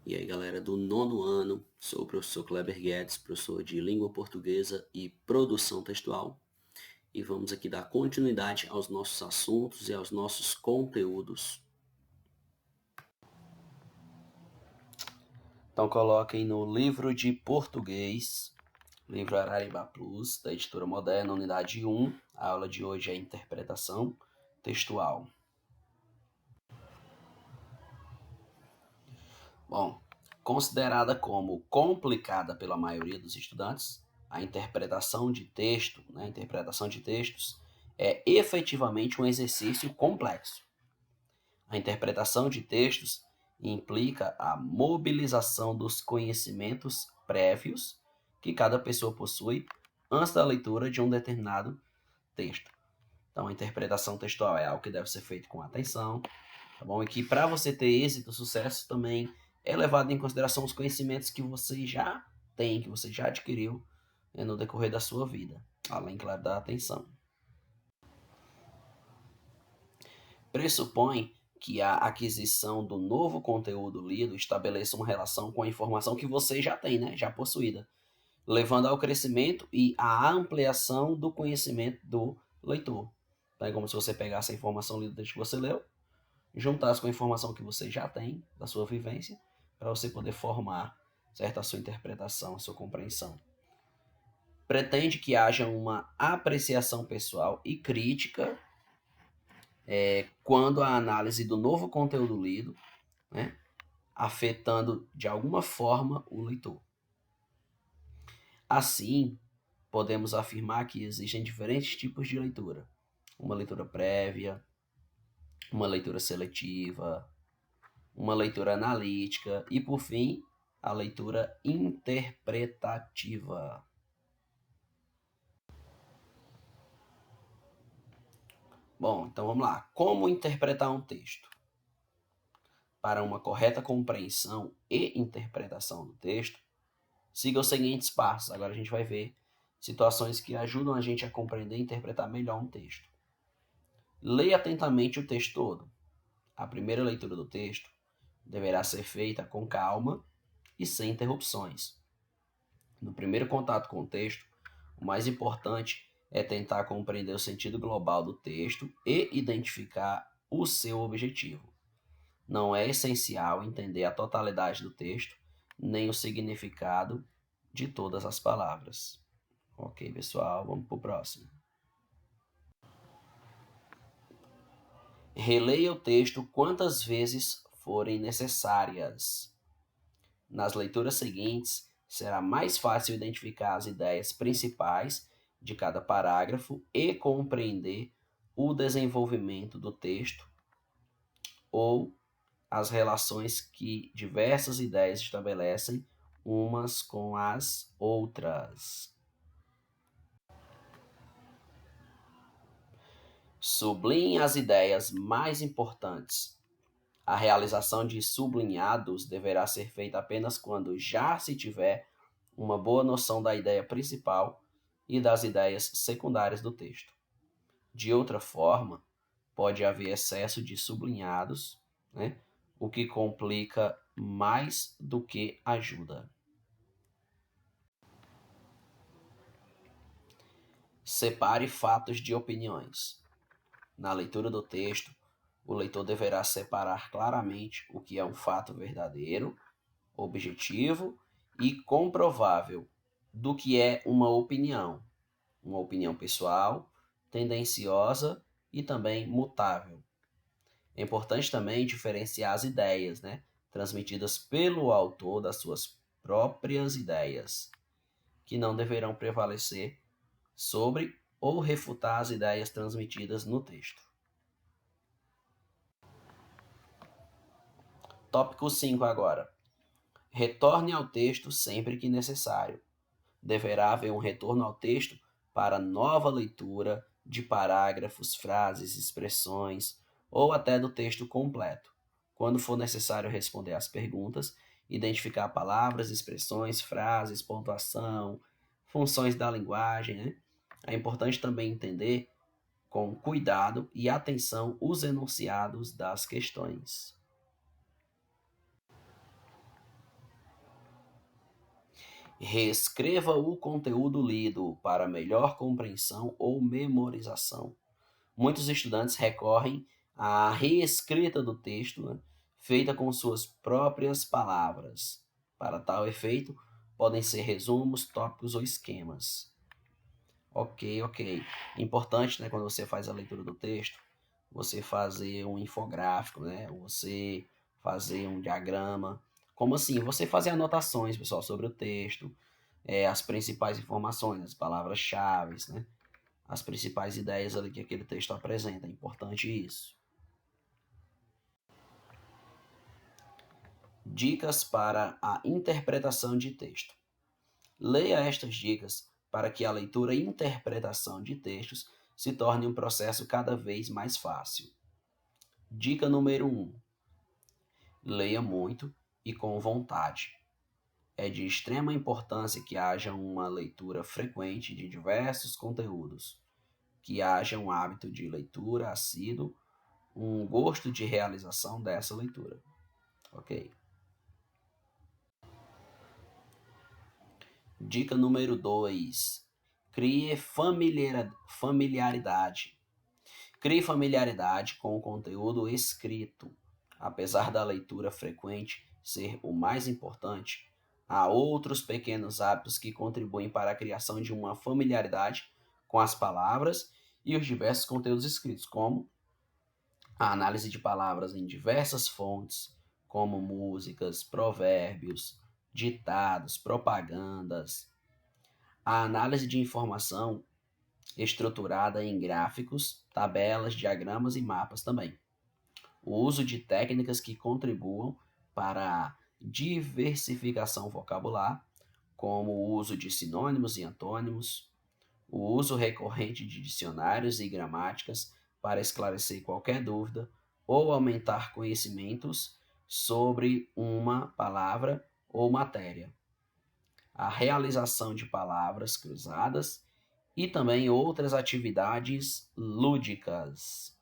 E aí, galera do nono ano, sou o professor Kleber Guedes, professor de Língua Portuguesa e Produção Textual, e vamos aqui dar continuidade aos nossos assuntos e aos nossos conteúdos. Então coloquem no livro de português, livro Araribá Plus, da editora Moderna, unidade 1, a aula de hoje é interpretação textual. Bom, considerada como complicada pela maioria dos estudantes, a interpretação de texto, a interpretação de textos é efetivamente um exercício complexo. A interpretação de textos implica a mobilização dos conhecimentos prévios que cada pessoa possui antes da leitura de um determinado texto. Então, a interpretação textual é algo que deve ser feito com atenção, tá bom? E que para você ter êxito, sucesso também é levado em consideração os conhecimentos que você já tem, que você já adquiriu no decorrer da sua vida, além, claro, da atenção. Pressupõe que a aquisição do novo conteúdo lido estabeleça uma relação com a informação que você já tem, né, já possuída, levando ao crescimento e à ampliação do conhecimento do leitor. Então, é como se você pegasse a informação lida desde que você leu, juntasse com a informação que você já tem da sua vivência, para você poder formar, certo, a sua interpretação, a sua compreensão. Pretende que haja uma apreciação pessoal e crítica quando a análise do novo conteúdo lido, né, afetando de alguma forma o leitor. Assim, podemos afirmar que existem diferentes tipos de leitura. Uma leitura prévia, uma leitura seletiva, uma leitura analítica e, por fim, a leitura interpretativa. Bom, então vamos lá. Como interpretar um texto? Para uma correta compreensão e interpretação do texto, siga os seguintes passos. Agora a gente vai ver situações que ajudam a gente a compreender e interpretar melhor um texto. Leia atentamente o texto todo. A primeira leitura do texto deverá ser feita com calma e sem interrupções. No primeiro contato com o texto, o mais importante é tentar compreender o sentido global do texto e identificar o seu objetivo. Não é essencial entender a totalidade do texto, nem o significado de todas as palavras. Ok, pessoal, vamos para o próximo. Releia o texto quantas vezes forem necessárias. Nas leituras seguintes, será mais fácil identificar as ideias principais de cada parágrafo e compreender o desenvolvimento do texto ou as relações que diversas ideias estabelecem umas com as outras. Sublinhe as ideias mais importantes. A realização de sublinhados deverá ser feita apenas quando já se tiver uma boa noção da ideia principal e das ideias secundárias do texto. De outra forma, pode haver excesso de sublinhados, né, o que complica mais do que ajuda. Separe fatos de opiniões. Na leitura do texto, o leitor deverá separar claramente o que é um fato verdadeiro, objetivo e comprovável do que é uma opinião pessoal, tendenciosa e também mutável. É importante também diferenciar as ideias, né, transmitidas pelo autor das suas próprias ideias, que não deverão prevalecer sobre ou refutar as ideias transmitidas no texto. Tópico 5 agora. Retorne ao texto sempre que necessário. Deverá haver um retorno ao texto para nova leitura de parágrafos, frases, expressões ou até do texto completo, quando for necessário responder às perguntas, identificar palavras, expressões, frases, pontuação, funções da linguagem, né? É importante também entender com cuidado e atenção os enunciados das questões. Reescreva o conteúdo lido para melhor compreensão ou memorização. Muitos estudantes recorrem à reescrita do texto, né, feita com suas próprias palavras. Para tal efeito, podem ser resumos, tópicos ou esquemas. Ok. Importante, né, quando você faz a leitura do texto, você fazer um infográfico, né? Você fazer um diagrama. Como assim? Você fazer anotações, pessoal, sobre o texto, as principais informações, as palavras-chave, né? As principais ideias ali que aquele texto apresenta. É importante isso. Dicas para a interpretação de texto. Leia estas dicas para que a leitura e interpretação de textos se torne um processo cada vez mais fácil. Dica número 1. Leia muito e com vontade. É de extrema importância que haja uma leitura frequente de diversos conteúdos, que haja um hábito de leitura assíduo, um gosto de realização dessa leitura. Ok? Dica número 2. Crie familiaridade. Crie familiaridade com o conteúdo escrito. Apesar da leitura frequente ser o mais importante, há outros pequenos hábitos que contribuem para a criação de uma familiaridade com as palavras e os diversos conteúdos escritos, como a análise de palavras em diversas fontes, como músicas, provérbios, ditados, propagandas, a análise de informação estruturada em gráficos, tabelas, diagramas e mapas também. O uso de técnicas que contribuam para a diversificação vocabular, como o uso de sinônimos e antônimos, o uso recorrente de dicionários e gramáticas para esclarecer qualquer dúvida ou aumentar conhecimentos sobre uma palavra ou matéria. A realização de palavras cruzadas e também outras atividades lúdicas.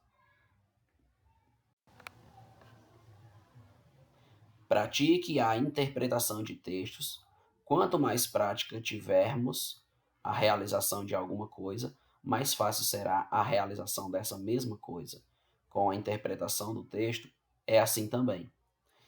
Pratique a interpretação de textos. Quanto mais prática tivermos a realização de alguma coisa, mais fácil será a realização dessa mesma coisa. Com a interpretação do texto, é assim também.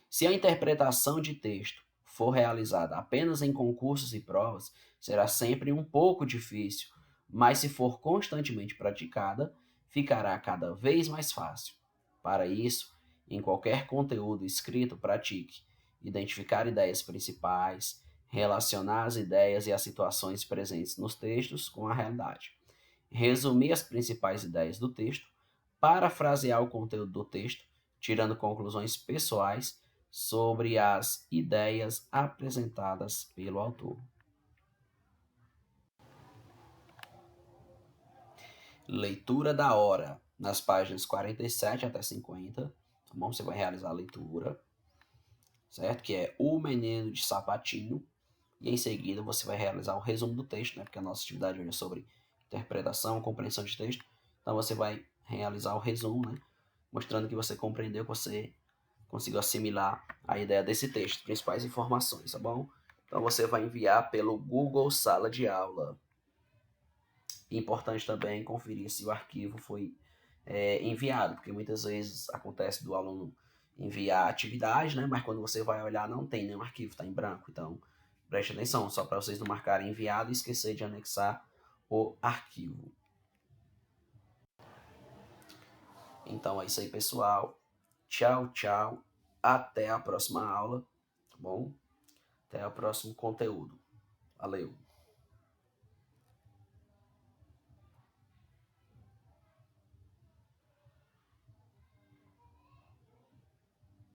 Se a interpretação de texto for realizada apenas em concursos e provas, será sempre um pouco difícil, mas se for constantemente praticada, ficará cada vez mais fácil. Para isso, em qualquer conteúdo escrito, pratique identificar ideias principais, relacionar as ideias e as situações presentes nos textos com a realidade, resumir as principais ideias do texto, parafrasear o conteúdo do texto, tirando conclusões pessoais sobre as ideias apresentadas pelo autor. Leitura da hora, nas páginas 47 até 50, tá bom? Você vai realizar a leitura, certo? Que é O Menino de Sapatinho, e em seguida você vai realizar o resumo do texto, né? Porque a nossa atividade hoje é sobre interpretação, compreensão de texto, então você vai realizar o resumo, né? Mostrando que você compreendeu, que você conseguiu assimilar a ideia desse texto, principais informações, tá bom? Então você vai enviar pelo Google Sala de Aula. Importante também conferir se o arquivo foi enviado, porque muitas vezes acontece do aluno enviar atividade, né? Mas quando você vai olhar não tem nenhum arquivo, está em branco. Então preste atenção, só para vocês não marcarem enviado e esquecer de anexar o arquivo. Então é isso aí, pessoal. Tchau, tchau. Até a próxima aula, tá bom? Até o próximo conteúdo. Valeu!